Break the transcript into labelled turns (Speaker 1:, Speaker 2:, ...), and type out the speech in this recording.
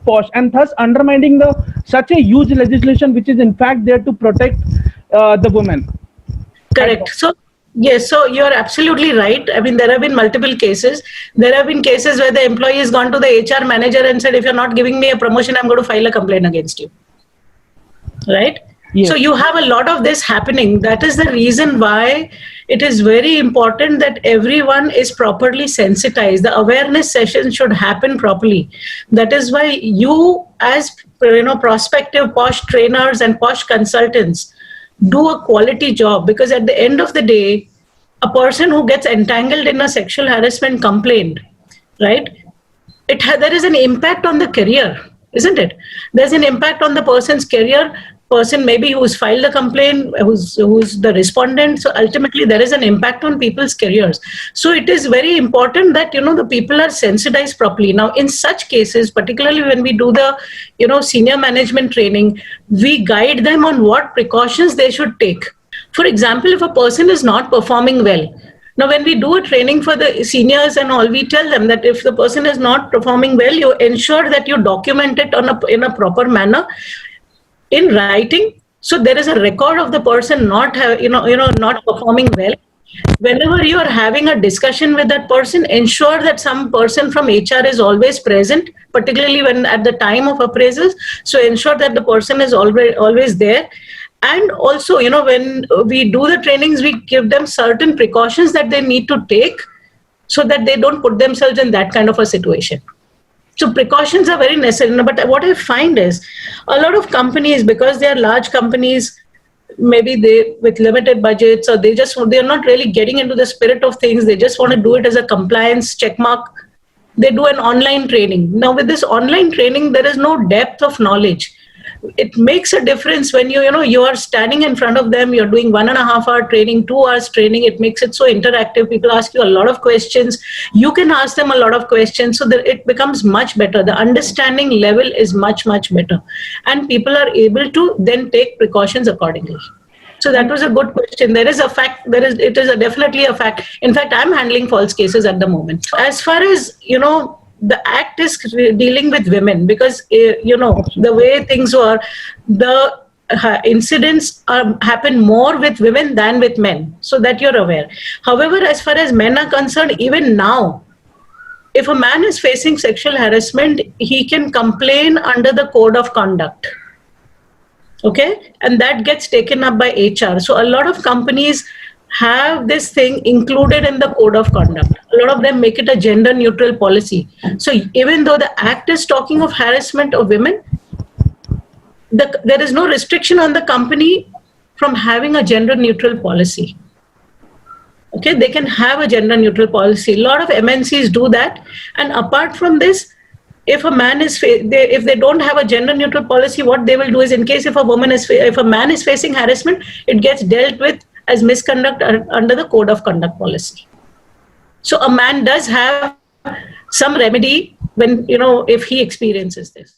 Speaker 1: POSH, and thus undermining the such a huge legislation which is in fact there to protect the women.
Speaker 2: Correct. So yes, so you're absolutely right. I mean, there have been multiple cases. There have been cases where the employee has gone to the HR manager and said, if you're not giving me a promotion, I'm going to file a complaint against you. Right?
Speaker 1: Yes.
Speaker 2: So you have a lot of this happening. That is the reason why it is very important that everyone is properly sensitized. The awareness session should happen properly. That is why you, as prospective POSH trainers and POSH consultants, do a quality job, because at the end of the day, a person who gets entangled in a sexual harassment complaint, right, there is an impact on the career, isn't it? There's an impact on the person's career, person maybe who's filed a complaint, who's the respondent. So ultimately there is an impact on people's careers. So it is very important that the people are sensitized properly. Now in such cases, particularly when we do the senior management training, we guide them on what precautions they should take. For example, if a person is not performing well, now when we do a training for the seniors and all, we tell them that if the person is not performing well, you ensure that you document it in a proper manner in writing, so there is a record of the person not performing well. Whenever you are having a discussion with that person, ensure that some person from HR is always present, particularly when at the time of appraisals. So ensure that the person is always there. And also, when we do the trainings, we give them certain precautions that they need to take so that they don't put themselves in that kind of a situation. So precautions are very necessary. But what I find is a lot of companies, because they are large companies, maybe they with limited budgets, or they're not really getting into the spirit of things. They just want to do it as a compliance check mark. They do an online training. Now with this online training, there is no depth of knowledge. It makes a difference when you are standing in front of them, you're doing 1.5 hour training, 2 hours training. It makes it so interactive. People ask you a lot of questions. You can ask them a lot of questions, so that it becomes much better. The understanding level is much, much better. And people are able to then take precautions accordingly. So that was a good question. There is a fact, it is definitely a fact. In fact, I'm handling false cases at the moment. As far as, the act is dealing with women, because the way things were, the incidents happen more with women than with men, so that you're aware. However, as far as men are concerned, even now, if a man is facing sexual harassment, he can complain under the code of conduct. Okay, and that gets taken up by HR. So a lot of companies have this thing included in the code of conduct. A lot of them make it a gender neutral policy. So even though the act is talking of harassment of women, there is no restriction on the company from having a gender neutral policy. Okay, they can have a gender neutral policy. A lot of MNCs do that. And apart from this, if a man is, if they don't have a gender neutral policy, what they will do is, in case if a man is facing harassment, it gets dealt with as misconduct under the code of conduct policy. So a man does have some remedy when, if he experiences this.